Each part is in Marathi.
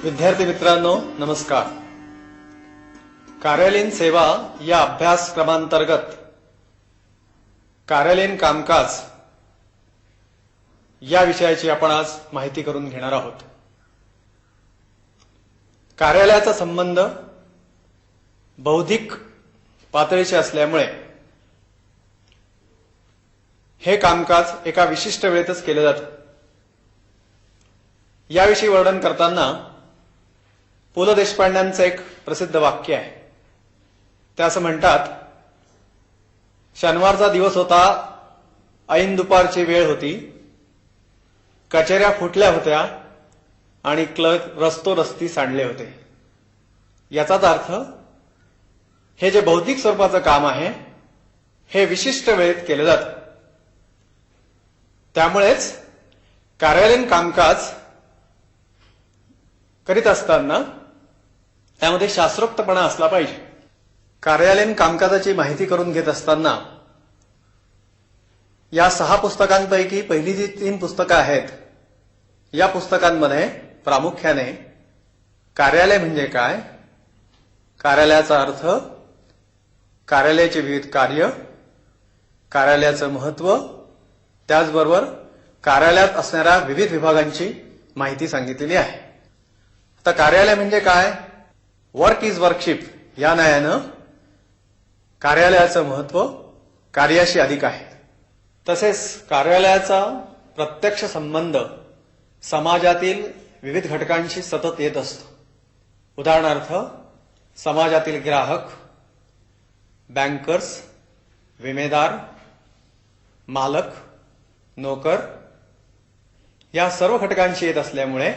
विद्यार्थी मित्रांनो, नमस्कार. कार्यालयीन सेवा या अभ्यासक्रमांतर्गत कार्यालयीन कामकाज या विषयाची आपण आज माहिती करून घेणार आहोत. कार्यालयाचा संबंध बौद्धिक पातळीचे असल्यामुळे हे कामकाज एका विशिष्ट वेळेतच केले जाते. याविषयी वर्णन करताना पु ल देशपांड्यांचं एक प्रसिद्ध वाक्य आहे. ते असं म्हणतात, शनिवारचा दिवस होता, ऐन दुपारची वेळ होती, कचेऱ्या फुटल्या होत्या आणि क्लर्क रस्तोरस्ती सांडले होते. याचाच अर्थ हे जे बौद्धिक स्वरूपाचं काम आहे हे विशिष्ट वेळेत केले जाते. त्यामुळेच कार्यालयीन कामकाज करीत असताना त्यामध्ये शास्त्रोक्तपणा असला पाहिजे. कार्यालयीन कामकाजाची माहिती करून घेत असताना या 6 पुस्तकांपैकी पहिली जी 3 पुस्तकं आहेत या पुस्तकांमध्ये प्रामुख्याने कार्यालय म्हणजे काय, कार्यालयाचा अर्थ, कार्यालयाचे विविध कार्य, कार्यालयाचं महत्त्व, त्याचबरोबर कार्यालयात असणाऱ्या विविध विभागांची माहिती सांगितलेली आहे. आता कार्यालय म्हणजे काय, वर्क इज वर्कशिप या न्यायानं कार्यालयाचं महत्त्व कार्याशी अधिक आहे. तसेच कार्यालयाचा प्रत्यक्ष संबंध समाजातील विविध घटकांशी सतत येत असतो. उदाहरणार्थ, समाजातील ग्राहक, बँकर्स, विमेदार, मालक, नोकर या सर्व घटकांशी येत असल्यामुळे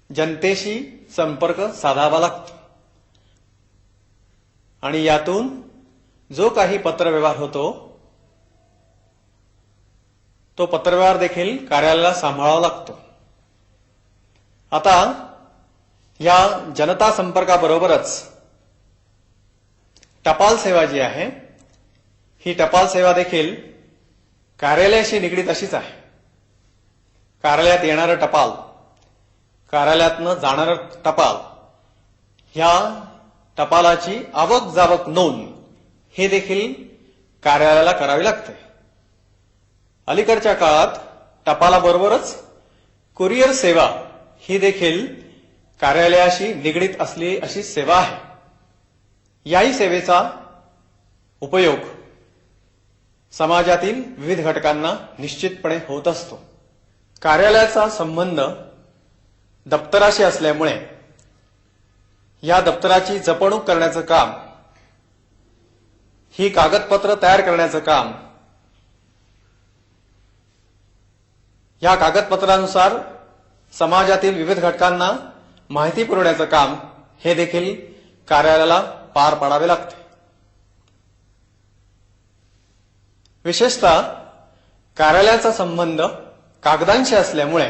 जनतेशी संपर्क साधावा लागतो आणि यातून जो काही पत्रव्यवहार होतो तो पत्रव्यवहार देखील कार्यालयाला सांभाळावा लागतो. आता या जनता संपर्काबरोबरच टपाल सेवा जी आहे ही टपाल सेवा देखील कार्यालयाशी निगडीत अशीच आहे. कार्यालयात येणारं टपाल, कार्यालयातनं जाणारं टपाल, ह्या टपालाची आवक जावक नोंद हे देखील कार्यालयाला करावी लागते. अलीकडच्या काळात टपालाबरोबरच कुरिअर सेवा ही देखील कार्यालयाशी निगडीत असलेली अशी सेवा आहे. याही सेवेचा उपयोग समाजातील विविध घटकांना निश्चितपणे होत असतो. कार्यालयाचा संबंध दप्तराशी असल्यामुळे या दप्तराची जपणूक करण्याचं काम, ही कागदपत्र तयार करण्याचं काम, या कागदपत्रानुसार समाजातील विविध घटकांना माहिती पुरवण्याचं काम हे देखील कार्यालयाला पार पाडावे लागते. विशेषतः कार्यालयाचा संबंध कागदांशी असल्यामुळे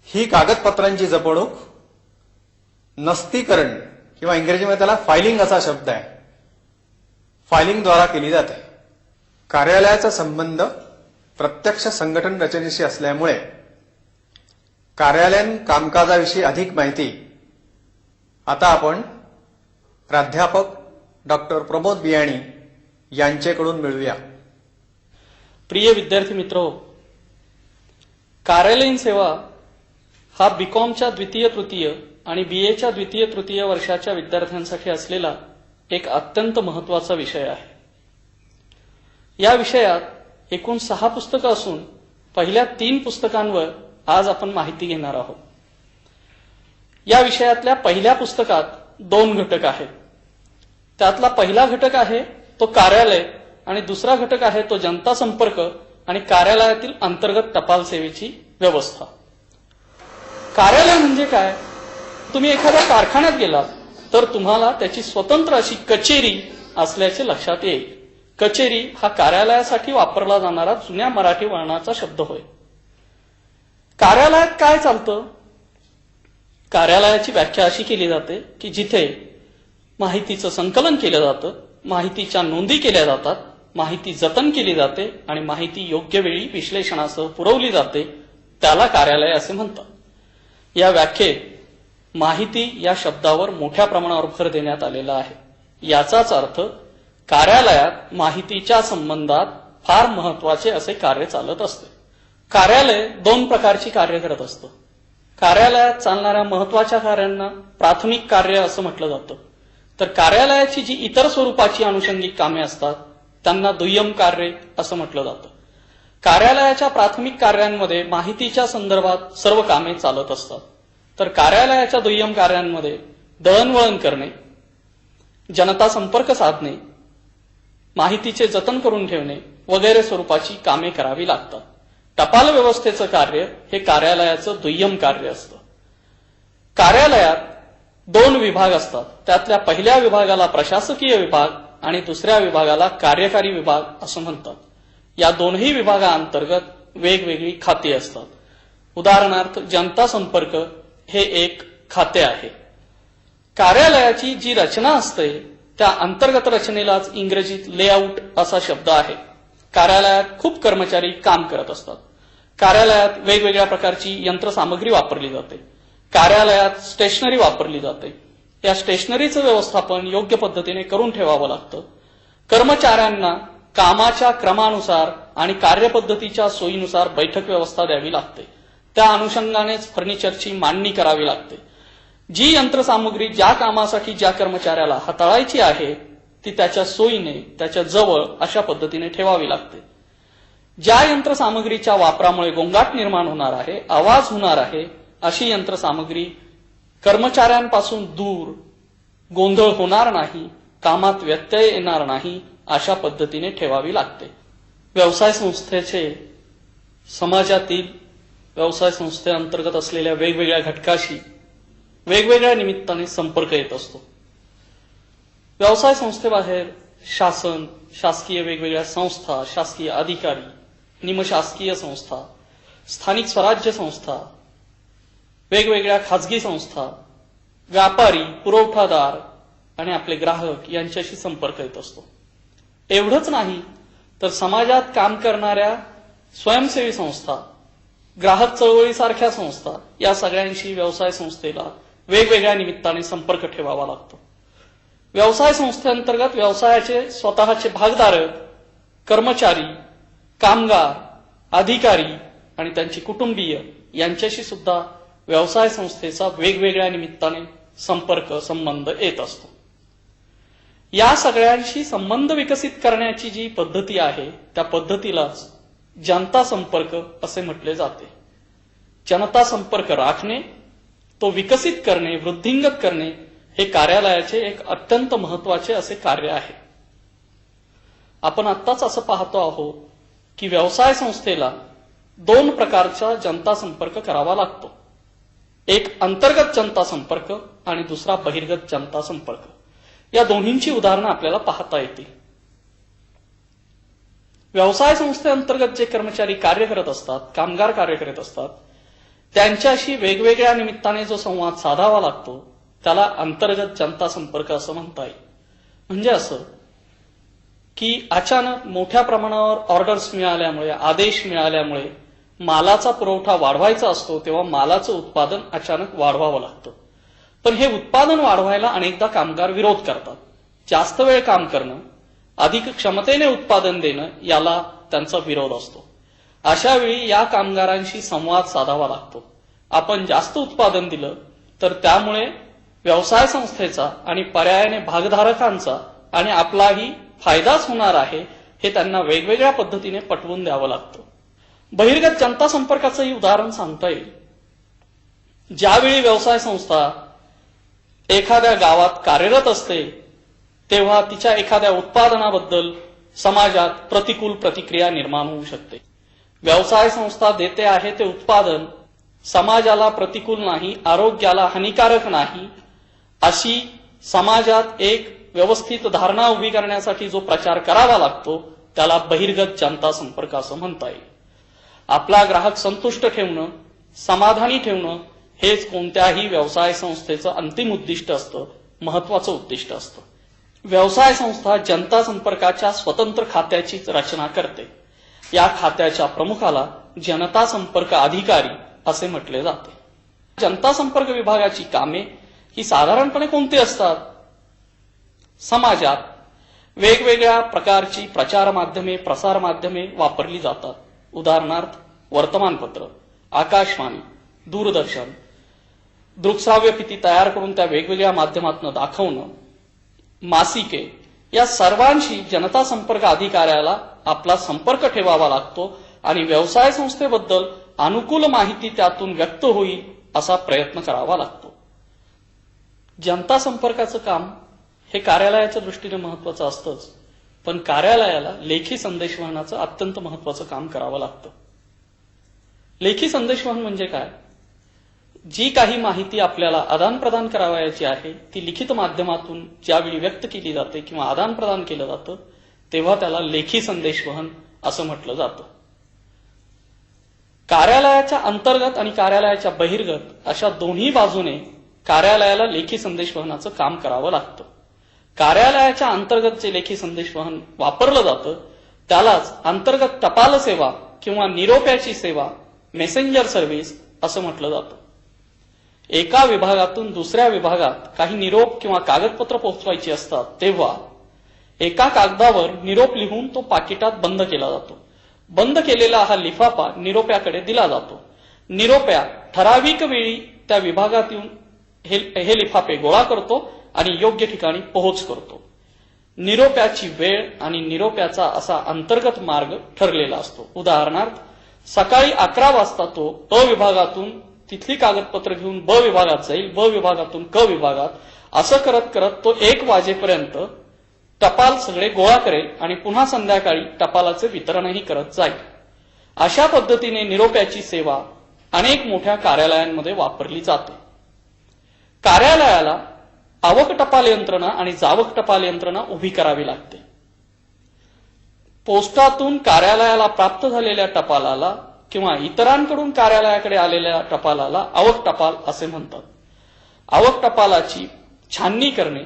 ही कागदपत्रांची जपणूक नस्तीकरण किंवा इंग्रजीमध्ये त्याला फायलिंग असा शब्द आहे, फायलिंगद्वारा केली जाते. कार्यालयाचा संबंध प्रत्यक्ष संघटन रचनेशी असल्यामुळे कार्यालयीन कामकाजाविषयी अधिक माहिती आता आपण प्राध्यापक डॉक्टर प्रमोद बियाणी यांच्याकडून मिळूया. प्रिय विद्यार्थी मित्र, कार्यालयीन सेवा हा बीकॉमच्या द्वितीय तृतीय आणि बीएच्या द्वितीय तृतीय वर्षाच्या विद्यार्थ्यांसाठी असलेला एक अत्यंत महत्वाचा विषय आहे. या विषयात एकूण 6 पुस्तकं असून पहिल्या 3 पुस्तकांवर आज आपण माहिती घेणार आहोत. या विषयातल्या पहिल्या पुस्तकात 2 घटक आहेत. त्यातला पहिला घटक आहे तो कार्यालय आणि दुसरा घटक आहे तो जनता संपर्क आणि कार्यालयातील अंतर्गत टपाल सेवेची व्यवस्था. कार्यालय म्हणजे काय, तुम्ही एखाद्या कारखान्यात गेलात तर तुम्हाला त्याची स्वतंत्र अशी कचेरी असल्याचे लक्षात येईल. कचेरी हा कार्यालयासाठी वापरला जाणारा जुन्या मराठी वळणाचा शब्द होय. कार्यालयात काय चालतं? कार्यालयाची व्याख्या अशी केली जाते की जिथे माहितीचं संकलन केलं जातं, माहितीच्या नोंदी केल्या जातात, माहिती जतन केली जाते आणि माहिती योग्य वेळी विश्लेषणासह पुरवली जाते, त्याला कार्यालय असे म्हणतात. या व्याख्येत माहिती या शब्दावर मोठ्या प्रमाणावर भर देण्यात आलेला आहे. याचाच अर्थ कार्यालयात माहितीच्या संबंधात फार महत्वाचे असे कार्य चालत असते. कार्यालय 2 प्रकारची कार्य करत असतं. कार्यालयात चालणाऱ्या महत्वाच्या कार्यांना प्राथमिक कार्य असं म्हटलं जातं, तर कार्यालयाची जी इतर स्वरूपाची अनुषंगिक कामे असतात त्यांना दुय्यम कार्य असं म्हटलं जातं. कार्यालयाच्या प्राथमिक कार्यांमध्ये माहितीच्या संदर्भात सर्व कामे चालत असतात, तर कार्यालयाच्या दुय्यम कार्यांमध्ये दळणवळण करणे, जनता संपर्क साधणे, माहितीचे जतन करून ठेवणे वगैरे स्वरूपाची कामे करावी लागतात. टपाल व्यवस्थेचं कार्य हे कार्यालयाचं दुय्यम कार्य असतं. कार्यालयात 2 विभाग असतात. त्यातल्या पहिल्या विभागाला प्रशासकीय विभाग आणि दुसऱ्या विभागाला कार्यकारी विभाग असं म्हणतात. या दोन्ही विभागांतर्गत वेगवेगळी खाती असतात. उदाहरणार्थ जनता संपर्क हे एक खाते आहे. कार्यालयाची जी रचना असते त्या अंतर्गत रचनेलाच इंग्रजीत लेआउट असा शब्द आहे. कार्यालयात खूप कर्मचारी काम करत असतात. कार्यालयात वेगवेगळ्या प्रकारची यंत्रसामग्री वापरली जाते. कार्यालयात स्टेशनरी वापरली जाते. या स्टेशनरीचं व्यवस्थापन योग्य पद्धतीने करून ठेवावं लागतं. कर्मचाऱ्यांना कामाच्या क्रमानुसार आणि कार्यपद्धतीच्या सोयीनुसार बैठक व्यवस्था द्यावी लागते. त्या अनुषंगानेच फर्निचरची मांडणी करावी लागते. जी यंत्रसामुग्री ज्या कामासाठी ज्या कर्मचाऱ्याला हाताळायची आहे ती त्याच्या सोयीने त्याच्या जवळ अशा पद्धतीने ठेवावी लागते. ज्या यंत्रसामग्रीच्या वापरामुळे गोंगाट निर्माण होणार आहे, आवाज होणार आहे, अशी यंत्रसामग्री कर्मचाऱ्यांपासून दूर, गोंधळ होणार नाही, कामात व्यत्यय येणार नाही अशा पद्धतीने ठेवावी लागते. व्यवसाय संस्थेचे समाजातील व्यवसाय संस्थेअंतर्गत असलेल्या वेगवेगळ्या घटकाशी वेगवेगळ्या निमित्ताने संपर्क येत असतो. व्यवसाय संस्थेबाहेर शासन, शासकीय वेगवेगळ्या संस्था, शासकीय अधिकारी, निमशासकीय संस्था, स्थानिक स्वराज्य संस्था, वेगवेगळ्या खाजगी संस्था, व्यापारी, पुरवठादार आणि आपले ग्राहक यांच्याशी संपर्क येत असतो. एवढंच नाही तर समाजात काम करणाऱ्या स्वयंसेवी संस्था, ग्राहक चळवळीसारख्या संस्था या सगळ्यांशी व्यवसाय संस्थेला वेगवेगळ्या निमित्ताने संपर्क ठेवावा लागतो. व्यवसाय संस्थेअंतर्गत व्यवसायाचे स्वतःचे भागधारक, कर्मचारी, कामगार, अधिकारी आणि त्यांची कुटुंबीय यांच्याशी सुद्धा व्यवसाय संस्थेचा वेगवेगळ्या निमित्ताने संबंध येत असतो. या सगळ्यांशी संबंध विकसित करण्याची जी पद्धती आहे त्या पद्धतीलाच जनता संपर्क असे म्हटले जाते. जनता संपर्क राखणे, तो विकसित करणे, वृद्धिंगत करणे हे कार्यालयाचे एक अत्यंत महत्वाचे असे कार्य आहे. आपण आत्ताच असं पाहतो आहोत की व्यवसाय संस्थेला 2 प्रकारचा जनता संपर्क करावा लागतो. एक अंतर्गत जनता संपर्क आणि दुसरा बहिर्गत जनता संपर्क. या दोन्हींची उदाहरणं आपल्याला पाहता येतील. व्यवसाय संस्थेअंतर्गत जे कर्मचारी कार्य करत असतात, कामगार कार्य करत असतात, त्यांच्याशी वेगवेगळ्या निमित्ताने जो संवाद साधावा लागतो त्याला अंतर्गत जनता संपर्क असं म्हणता येईल. म्हणजे असं की अचानक मोठ्या प्रमाणावर ऑर्डर्स मिळाल्यामुळे, आदेश मिळाल्यामुळे मालाचा पुरवठा वाढवायचा असतो, तेव्हा मालाचं उत्पादन अचानक वाढवावं लागतं. पण हे उत्पादन वाढवायला अनेकदा कामगार विरोध करतात. जास्त वेळ काम करणं, अधिक क्षमतेने उत्पादन देणं याला त्यांचा विरोध असतो. अशा वेळी या कामगारांशी संवाद साधावा लागतो. आपण जास्त उत्पादन दिलं तर त्यामुळे व्यवसाय संस्थेचा आणि पर्यायाने भागधारकांचा आणि आपलाही फायदाच होणार आहे हे त्यांना वेगवेगळ्या पद्धतीने पटवून द्यावं लागतं. बहिर्गत जनता संपर्काचंही उदाहरण सांगता येईल. ज्यावेळी व्यवसाय संस्था एखाद्या गावात कार्यरत असते तेव्हा तिच्या एखाद्या उत्पादनाबद्दल समाजात प्रतिकूल प्रतिक्रिया निर्माण होऊ शकते. व्यवसाय संस्था देते आहे ते उत्पादन समाजाला प्रतिकूल नाही, आरोग्याला हानिकारक नाही, अशी समाजात एक व्यवस्थित धारणा उभी करण्यासाठी जो प्रचार करावा लागतो त्याला बहिर्गत जनता संपर्क असं म्हणता येईल. आपला ग्राहक संतुष्ट ठेवणं, समाधानी ठेवणं हेच कोणत्याही व्यवसाय संस्थेचं अंतिम उद्दिष्ट असतं, महत्वाचं उद्दिष्ट असतं. व्यवसाय संस्था जनता संपर्काच्या स्वतंत्र खात्याचीच रचना करते. या खात्याच्या प्रमुखाला जनता संपर्क अधिकारी असे म्हटले जाते. जनता संपर्क विभागाची कामे ही साधारणपणे कोणती असतात? समाजात वेगवेगळ्या प्रकारची प्रचार माध्यमे, प्रसार माध्यमे वापरली जातात. उदाहरणार्थ वर्तमानपत्र, आकाशवाणी, दूरदर्शन, दृकश्राव्य फिती तयार करून त्या वेगवेगळ्या माध्यमातून दाखवणं, मासिके, या सर्वांशी जनता संपर्क अधिकाऱ्याला आपला संपर्क ठेवावा लागतो आणि व्यवसाय संस्थेबद्दल अनुकूल माहिती त्यातून व्यक्त होईल असा प्रयत्न करावा लागतो. जनता संपर्काचं काम हे कार्यालयाच्या दृष्टीने महत्वाचं असतंच, पण कार्यालयाला लेखी संदेशवहनाचं अत्यंत महत्वाचं काम करावं लागतं. लेखी संदेशवहन म्हणजे काय? जी काही माहिती आपल्याला आदान प्रदान करावयाची आहे ती लिखित माध्यमातून ज्यावेळी व्यक्त केली जाते किंवा आदान प्रदान केलं जातं तेव्हा त्याला लेखी संदेशवहन असं म्हटलं जातं. कार्यालयाच्या अंतर्गत आणि कार्यालयाच्या बहिर्गत अशा दोन्ही बाजूने कार्यालयाला लेखी संदेशवहनाचं काम करावं लागतं. कार्यालयाच्या अंतर्गत जे लेखी संदेशवहन वापरलं जातं त्यालाच अंतर्गत टपाल सेवा किंवा निरोप्याची सेवा, मेसेंजर सर्व्हिस असं म्हटलं जातं. एका विभागातून दुसऱ्या विभागात काही निरोप किंवा कागदपत्र पोहोचवायची असतात तेव्हा एका कागदावर निरोप लिहून तो पाकिटात बंद केला जातो. बंद केलेला हा लिफाफा निरोप्याकडे दिला जातो. निरोप्या ठराविक वेळी त्या विभागात येऊन हे लिफाफे गोळा करतो आणि योग्य ठिकाणी पोहोच करतो. निरोप्याची वेळ आणि निरोप्याचा असा अंतर्गत मार्ग ठरलेला असतो. उदाहरणार्थ सकाळी 11 वाजता तो अ विभागातून तिथली कागदपत्र घेऊन ब विभागात जाईल, ब विभागातून क विभागात, असं करत करत तो 1 वाजेपर्यंत टपाल सगळे गोळा करेल आणि पुन्हा संध्याकाळी टपालाचे वितरणही करत जाईल. अशा पद्धतीने निरोप्याची सेवा अनेक मोठ्या कार्यालयांमध्ये वापरली जाते. कार्यालयाला आवक टपाल यंत्रणा आणि जावक टपाल यंत्रणा उभी करावी लागते. पोस्टातून कार्यालयाला प्राप्त झालेल्या टपालाला किंवा इतरांकडून कार्यालयाकडे आलेल्या टपालाला आवक टपाल असे म्हणतात. आवक टपालाची छाननी करणे,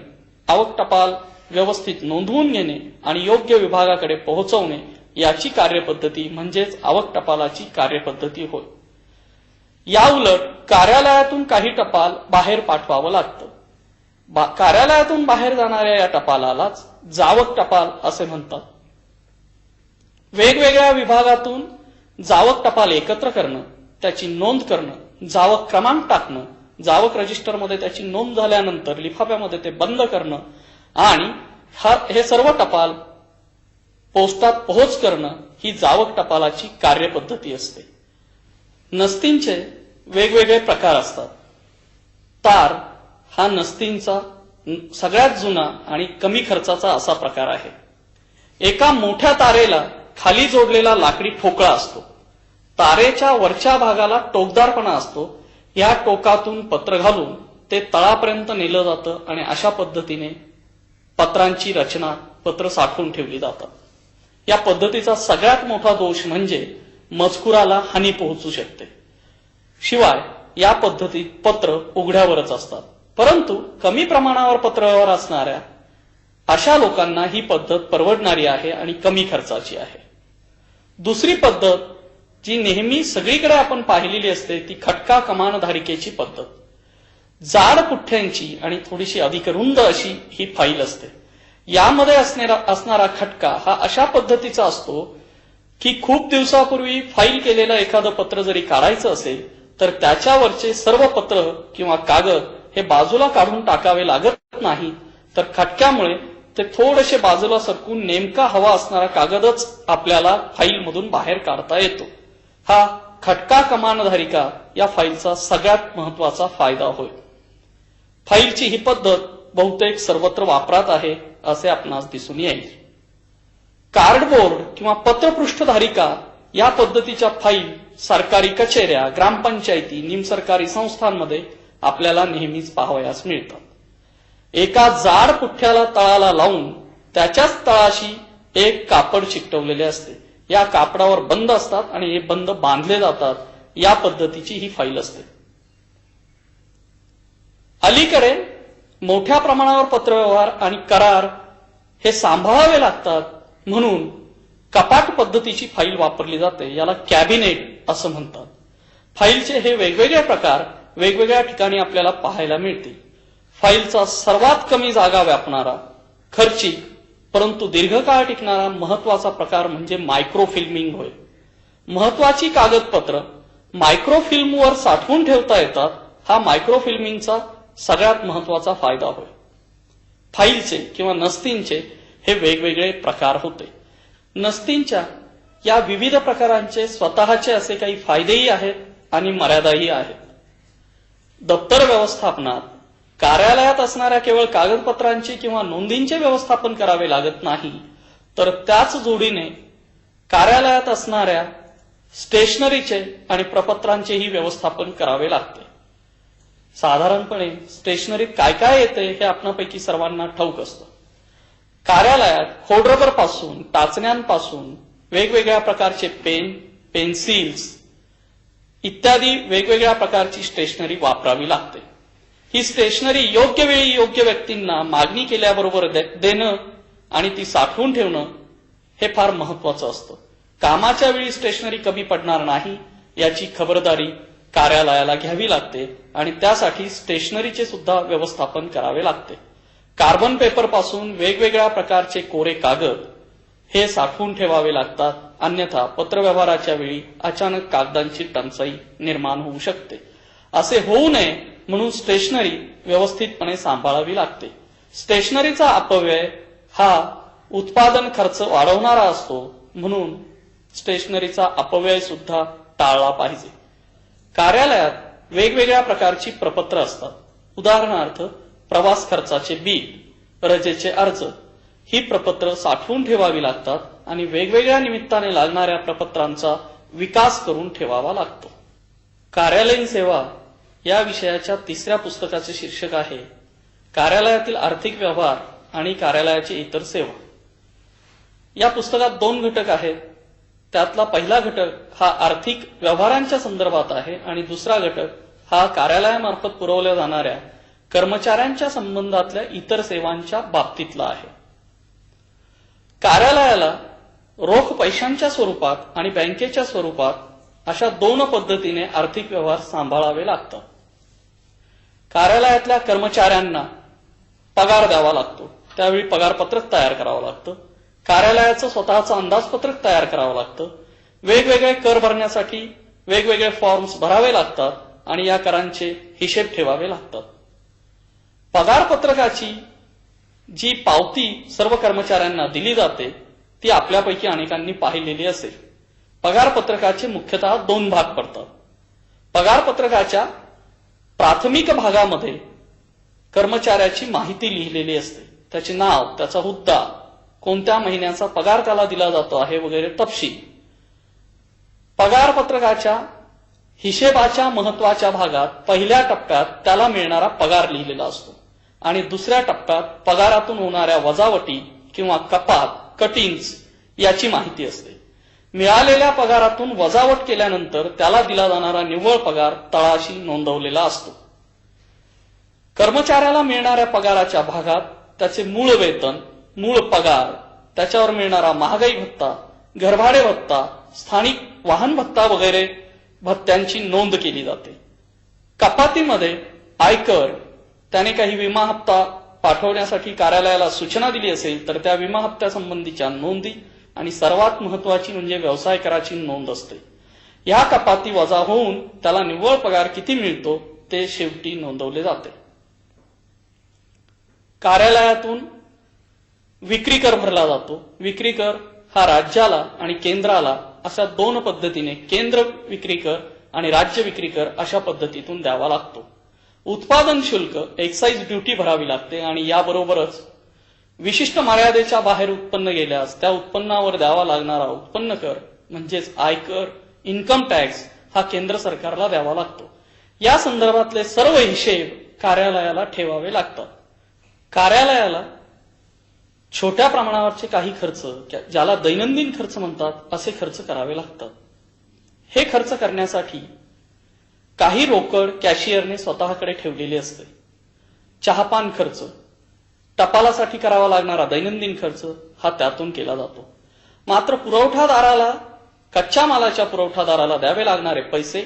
आवक टपाल व्यवस्थित नोंदवून घेणे आणि योग्य विभागाकडे पोहोचवणे याची कार्यपद्धती म्हणजेच आवक टपालाची कार्यपद्धती होय. याउलट कार्यालयातून काही टपाल बाहेर पाठवावं लागतं. कार्यालयातून बाहेर जाणाऱ्या या टपालालाच जावक टपाल असे म्हणतात. वेगवेगळ्या विभागातून जावक टपाल एकत्र करणं, त्याची नोंद करणं, जावक क्रमांक टाकणं, जावक रजिस्टरमध्ये त्याची नोंद झाल्यानंतर लिफाफ्यामध्ये ते बंद करणं आणि हे सर्व टपाल पोस्टात पोहोच करणं ही जावक टपालाची कार्यपद्धती असते. नस्तींचे वेगवेगळे प्रकार असतात. तार हा नस्तींचा सगळ्यात जुना आणि कमी खर्चाचा असा प्रकार आहे. एका मोठ्या तारेला खाली जोडलेला लाकडी ठोकळा असतो. तारेच्या वरच्या भागाला टोकदारपणा असतो. या टोकातून पत्र घालून ते तळापर्यंत नेलं जातं आणि अशा पद्धतीने पत्रांची रचना, पत्र साठवून ठेवली जातात. या पद्धतीचा सगळ्यात मोठा दोष म्हणजे मजकुराला हानी पोहोचू शकते. शिवाय या पद्धतीत पत्र उघड्यावरच असतात. परंतु कमी प्रमाणावर पत्रव्यवहार असणाऱ्या अशा लोकांना ही पद्धत परवडणारी आहे आणि कमी खर्चाची आहे. दुसरी पद्धत जी नेहमी सगळीकडे आपण पाहिलेली असते ती खटका कमानधारिकेची पद्धत. जाड पुठ्ठ्यांची आणि थोडीशी अधिक रुंद अशी ही फाईल असते. यामध्ये असणारा खटका हा अशा पद्धतीचा असतो की खूप दिवसापूर्वी फाईल केलेलं एखादं पत्र जरी काढायचं असेल तर त्याच्यावरचे सर्व पत्र किंवा कागद हे बाजूला काढून टाकावे लागत नाही, तर खटक्यामुळे ते थोडेसे बाजूला सरकून नेमका हवा असणारा कागदच आपल्याला फाईलमधून बाहेर काढता येतो. हा खटका कमानधारिका या फाईलचा सगळ्यात महत्वाचा फायदा होय. फाईलची ही पद्धत बहुतेक सर्वत्र वापरात आहे असे आपणास दिसून येईल. कार्डबोर्ड किंवा पत्रपृष्ठधारिका या पद्धतीच्या फाईल सरकारी कचेऱ्या, ग्रामपंचायती, निमसरकारी संस्थांमध्ये आपल्याला नेहमीच पाहावयास मिळतात. एका जाड पुठ्ठ्याला तळाला लावून त्याच्याच तळाशी एक कापड चिकटवलेले असते. या कापडावर बंद असतात आणि हे बंद बांधले जातात. या पद्धतीची ही फाईल असते. अलीकडे मोठ्या प्रमाणावर पत्रव्यवहार आणि करार हे सांभाळावे लागतात म्हणून कपाट पद्धतीची फाईल वापरली जाते. याला कॅबिनेट असं म्हणतात. फाईलचे हे वेगवेगळे प्रकार वेगवेगळ्या ठिकाणी आपल्याला पाहायला मिळतील. फाईलचा सर्वात कमी जागा व्यापणारा, खर्चिक परंतु दीर्घकाळ टिकणारा महत्वाचा प्रकार म्हणजे मायक्रोफिल्मिंग होय. महत्वाची कागदपत्र मायक्रोफिल्मवर साठवून ठेवता येतात, हा मायक्रोफिल्मिंगचा सगळ्यात महत्वाचा फायदा होय. फाईलचे किंवा नस्तींचे हे वेगवेगळे प्रकार होते. नस्तींच्या या विविध प्रकारांचे स्वतःचे असे काही फायदेही आहेत आणि मर्यादाही आहेत. दप्तर व्यवस्थापनात कार्यालयात असणाऱ्या केवळ कागदपत्रांची किंवा नोंदींचे व्यवस्थापन करावे लागत नाही, तर त्याच जोडीने कार्यालयात असणाऱ्या स्टेशनरीचे आणि प्रपत्रांचेही व्यवस्थापन करावे लागते. साधारणपणे स्टेशनरीत काय काय येते हे आपणापैकी सर्वांना ठाऊक असतं. कार्यालयात खोडरबर पासून टाचण्यांपासून वेगवेगळ्या प्रकारचे पेन, पेन्सिल्स इत्यादी वेगवेगळ्या प्रकारची स्टेशनरी वापरावी लागते. ही स्टेशनरी योग्य वेळी योग्य व्यक्तींना मागणी केल्याबरोबर देणं आणि ती साठवून ठेवणं हे फार महत्वाचं असतं. कामाच्या वेळी स्टेशनरी कमी पडणार नाही याची खबरदारी कार्यालयाला घ्यावी लागते आणि त्यासाठी स्टेशनरीचे सुद्धा व्यवस्थापन करावे लागते. कार्बन पेपर पासून वेगवेगळ्या प्रकारचे कोरे कागद हे साठवून ठेवावे लागतात, अन्यथा पत्रव्यवहाराच्या वेळी अचानक कागदांची टंचाई निर्माण होऊ शकते. असे होऊ नये म्हणून स्टेशनरी व्यवस्थितपणे सांभाळावी लागते. स्टेशनरीचा अपव्यय हा उत्पादन खर्च वाढवणारा असतो, म्हणून स्टेशनरीचा अपव्यय सुद्धा टाळला पाहिजे. कार्यालयात वेगवेगळ्या प्रकारची प्रपत्र असतात. उदाहरणार्थ प्रवास खर्चाचे बिल, रजेचे अर्ज ही प्रपत्र साठवून ठेवावी लागतात आणि वेगवेगळ्या निमित्ताने लागणाऱ्या प्रपत्रांचा विकास करून ठेवावा लागतो. कार्यालयीन सेवा या विषयाच्या तिसऱ्या पुस्तकाचे शीर्षक आहे कार्यालयातील आर्थिक व्यवहार आणि कार्यालयाची इतर सेवा. या पुस्तकात 2 घटक आहेत. त्यातला पहिला घटक हा आर्थिक व्यवहारांच्या संदर्भात आहे आणि दुसरा घटक हा कार्यालयामार्फत पुरवल्या जाणाऱ्या कर्मचाऱ्यांच्या संबंधातल्या इतर सेवांच्या बाबतीतला आहे. कार्यालयाला रोख पैशांच्या स्वरूपात आणि बँकेच्या स्वरूपात अशा 2 पद्धतीने आर्थिक व्यवहार सांभाळावे लागतात. कार्यालयातल्या कर्मचाऱ्यांना पगार द्यावा लागतो, त्यावेळी पगारपत्रक तयार करावं लागतं. कार्यालयाचं स्वतःचं अंदाजपत्रक तयार करावं लागतं. वेगवेगळे कर भरण्यासाठी वेगवेगळे फॉर्म्स भरावे लागतात आणि या करांचे हिशेब ठेवावे लागतात. पगारपत्रकाची जी पावती सर्व कर्मचाऱ्यांना दिली जाते ती आपल्यापैकी अनेकांनी पाहिलेली असेल. पगारपत्रकाचे मुख्यतः 2 भाग पडतात. पगारपत्रकाच्या प्राथमिक भागामध्ये कर्मचाऱ्याची माहिती लिहिलेली असते, त्याचे नाव, त्याचा हुद्दा, कोणत्या महिन्याचा पगार त्याला दिला जातो आहे वगैरे तपशील. पगारपत्रकाच्या हिशेबाच्या महत्वाच्या भागात पहिल्या टप्प्यात त्याला मिळणारा पगार लिहिलेला असतो आणि दुसऱ्या टप्प्यात पगारातून होणाऱ्या वजावटी किंवा कपात, कटिंग्स याची माहिती असते. मिळालेल्या पगारातून वजावट केल्यानंतर त्याला दिला जाणारा निव्वळ पगार तळाशी नोंदवलेला असतो. कर्मचाऱ्याला मिळणाऱ्या पगाराच्या भागात त्याचे मूळ वेतन, मूळ पगार, त्याच्यावर मिळणारा महागाई भत्ता, घरभाडे भत्ता, स्थानिक वाहन भत्ता वगैरे भत्त्यांची नोंद केली जाते. कपातीमध्ये आयकर, त्याने काही विमा हप्ता पाठवण्यासाठी कार्यालयाला सूचना दिली असेल तर त्या विमा हप्त्यासंबंधीच्या नोंदी आणि सर्वात महत्वाची म्हणजे व्यवसाय कराची नोंद असते. या कपाती वजा होऊन त्याला निव्वळ पगार किती मिळतो ते शेवटी नोंदवले जाते. कार्यालयातून विक्री कर भरला जातो. विक्री कर हा राज्याला आणि केंद्राला अशा 2 पद्धतीने, केंद्र विक्री कर आणि राज्य विक्री कर अशा पद्धतीतून द्यावा लागतो. उत्पादन शुल्क, एक्साईज ड्युटी भरावी लागते आणि याबरोबरच विशिष्ट मर्यादेच्या बाहेर उत्पन्न गेल्यास त्या उत्पन्नावर द्यावा लागणारा उत्पन्न कर म्हणजेच आयकर, इन्कम टॅक्स हा केंद्र सरकारला द्यावा लागतो. या संदर्भातले सर्व हिशेब कार्यालयाला ठेवावे लागतात. कार्यालयाला छोट्या प्रमाणावरचे काही खर्च, ज्याला दैनंदिन खर्च म्हणतात, असे खर्च करावे लागतात. हे खर्च करण्यासाठी काही रोकड कॅशियरने स्वतःकडे ठेवलेली असते. चहापान खर्च, टपालासाठी करावा लागणारा दैनंदिन खर्च हा त्यातून केला जातो. मात्र पुरवठादाराला, कच्च्या मालाच्या पुरवठादाराला द्यावे लागणारे पैसे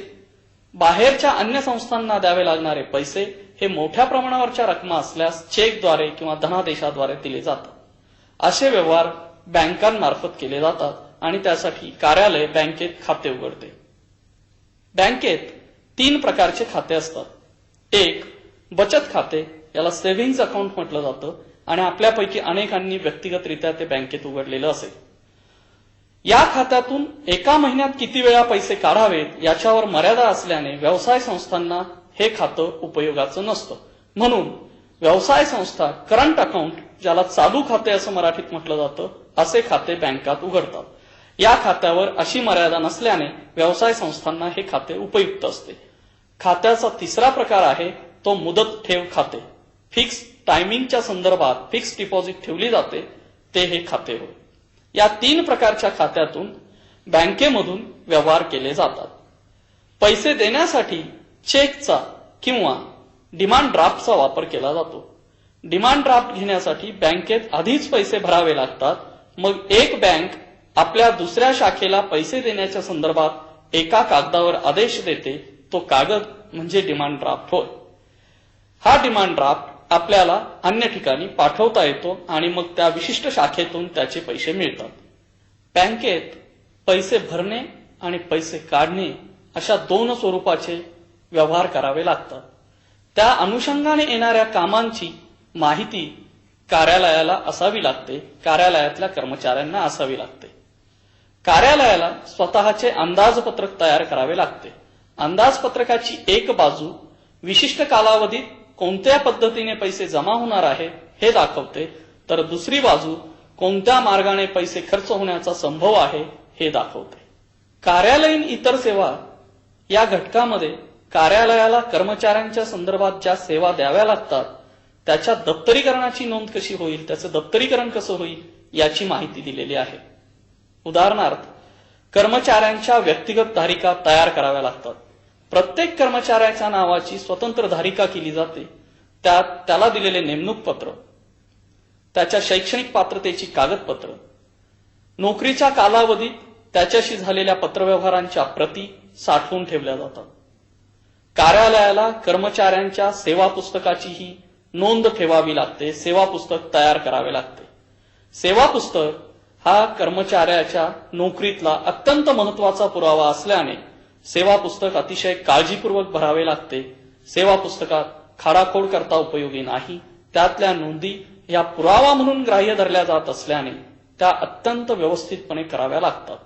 बाहेरच्या अन्य संस्थांना द्यावे लागणारे पैसे हे मोठ्या प्रमाणावरच्या रकमा असल्यास चेकद्वारे किंवा धनादेशाद्वारे दिले जातात. असे व्यवहार बँकांमार्फत केले जातात आणि त्यासाठी कार्यालय बँकेत खाते उघडते. बँकेत 3 प्रकारचे खाते असतात. एक बचत खाते, याला सेव्हिंग्ज अकाउंट म्हटलं जातं आणि आपल्यापैकी अनेकांनी व्यक्तिगतरित्या ते बँकेत उघडलेलं असेल. या खात्यातून एका महिन्यात किती वेळा पैसे काढावेत याच्यावर मर्यादा असल्याने व्यवसाय संस्थांना हे खातं उपयोगाचं नसतं. म्हणून व्यवसाय संस्था करंट अकाउंट, ज्याला चालू खाते असं मराठीत म्हटलं जातं, असे खाते बँकात उघडतात. या खात्यावर अशी मर्यादा नसल्याने व्यवसाय संस्थांना हे खाते उपयुक्त असते. खात्याचा तिसरा प्रकार आहे तो मुदत ठेव खाते. फिक्स टायमिंगच्या संदर्भात फिक्स डिपॉझिट ठेवली जाते, ते हे खाते होय. या 3 प्रकारच्या खात्यातून बँकेमधून व्यवहार केले जातात. पैसे देण्यासाठी चेकचा किंवा डिमांड ड्राफ्टचा वापर केला जातो. डिमांड ड्राफ्ट घेण्यासाठी बँकेत आधीच पैसे भरावे लागतात. मग एक बँक आपल्या दुसऱ्या शाखेला पैसे देण्याच्या संदर्भात एका कागदावर आदेश देते. तो कागद म्हणजे डिमांड ड्राफ्ट होय. हा डिमांड ड्राफ्ट आपल्याला अन्य ठिकाणी पाठवता येतो आणि मग त्या विशिष्ट शाखेतून त्याचे पैसे मिळतात. बँकेत पैसे भरणे आणि पैसे काढणे अशा 2 स्वरूपाचे व्यवहार करावे लागतात. त्या अनुषंगाने येणाऱ्या कामांची माहिती कार्यालयाला असावी लागते, कार्यालयातल्या कर्मचाऱ्यांना असावी लागते. कार्यालयाला स्वतःचे अंदाजपत्रक तयार करावे लागते. अंदाजपत्रकाची एक बाजू विशिष्ट कालावधीत कोणत्या पद्धतीने पैसे जमा होणार आहे हे दाखवते, तर दुसरी बाजू कोणत्या मार्गाने पैसे खर्च होण्याचा संभव आहे हे दाखवते. कार्यालयीन इतर सेवा या घटकामध्ये कार्यालयाला कर्मचाऱ्यांच्या संदर्भात ज्या सेवा द्याव्या लागतात त्याच्या दप्तरीकरणाची नोंद कशी होईल, त्याचं दप्तरीकरण कसं होईल याची माहिती दिलेली आहे. उदाहरणार्थ, कर्मचाऱ्यांच्या व्यक्तिगत धारिका तयार कराव्या लागतात. प्रत्येक कर्मचाऱ्याच्या नावाची स्वतंत्र धारिका केली जाते. त्यात त्याला दिलेले नेमणूक पत्र, त्याच्या शैक्षणिक पात्रतेची कागदपत्र, नोकरीच्या कालावधीत त्याच्याशी झालेल्या पत्रव्यवहारांच्या प्रती साठवून ठेवल्या जातात. कार्यालयाला कर्मचाऱ्यांच्या सेवा पुस्तकाचीही नोंद ठेवावी लागते. सेवा पुस्तक तयार करावे लागते. सेवा पुस्तक हा कर्मचाऱ्याच्या नोकरीतला अत्यंत महत्वाचा पुरावा असल्याने सेवा पुस्तक अतिशय काळजीपूर्वक भरावे लागते. सेवा पुस्तकात खाडाखोड करता उपयोगी नाही. त्यातल्या नोंदी या पुरावा म्हणून ग्राह्य धरल्या जात असल्याने त्या अत्यंत व्यवस्थितपणे कराव्या लागतात.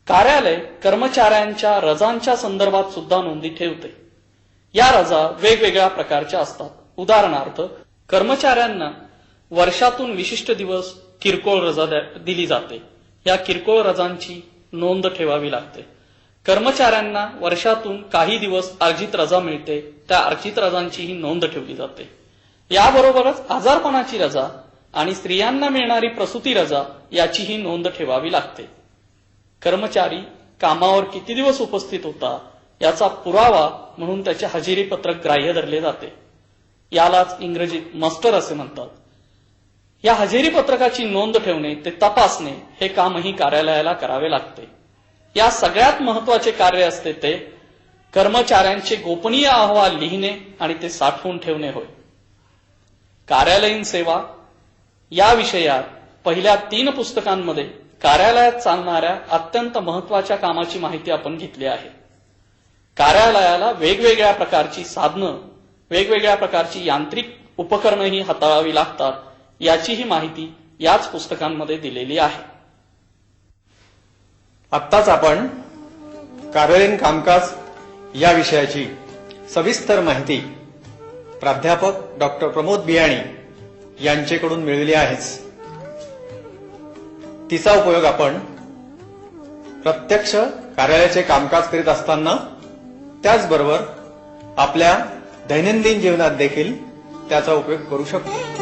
कार्यालय कर्मचाऱ्यांच्या रजांच्या संदर्भात सुद्धा नोंदी ठेवते. या रजा वेगवेगळ्या प्रकारच्या असतात. उदाहरणार्थ, कर्मचाऱ्यांना वर्षातून विशिष्ट दिवस किरकोळ रजा दिली जाते. या किरकोळ रजांची नोंद ठेवावी लागते. कर्मचाऱ्यांना वर्षातून काही दिवस अर्जित रजा मिळते. त्या अर्जित रजांचीही नोंद ठेवली जाते. याबरोबरच आजारपणाची रजा आणि स्त्रियांना मिळणारी प्रसूती रजा याचीही नोंद ठेवावी लागते. कर्मचारी कामावर किती दिवस उपस्थित होता याचा पुरावा म्हणून त्याचे हजेरी पत्रक ग्राह्य धरले जाते. यालाच इंग्रजीत मस्टर असे म्हणतात. या हजेरी पत्रकाची नोंद ठेवणे, ते तपासणे हे कामही कार्यालयाला करावे लागते. या सगळ्यात महत्वाचे कार्य असते ते कर्मचाऱ्यांचे गोपनीय अहवाल लिहिणे आणि ते साठवून ठेवणे होय. कार्यालयीन सेवा या विषयात पहिल्या 3 पुस्तकांमध्ये कार्यालयात चालणाऱ्या अत्यंत महत्वाच्या कामाची माहिती आपण घेतली आहे. कार्यालयाला वेगवेगळ्या प्रकारची साधनं, वेगवेगळ्या प्रकारची यांत्रिक उपकरणंही हाताळावी लागतात. याचीही माहिती याच पुस्तकांमध्ये दिलेली आहे. आत्ताच आपण कार्यालयीन कामकाज या विषयाची सविस्तर माहिती प्राध्यापक डॉक्टर प्रमोद बियाणी यांचेकडून मिळवली आहेच. तिचा उपयोग आपण प्रत्यक्ष कार्यालयाचे कामकाज करीत असताना, त्याचबरोबर आपल्या दैनंदिन जीवनात देखील त्याचा उपयोग करू शकतो.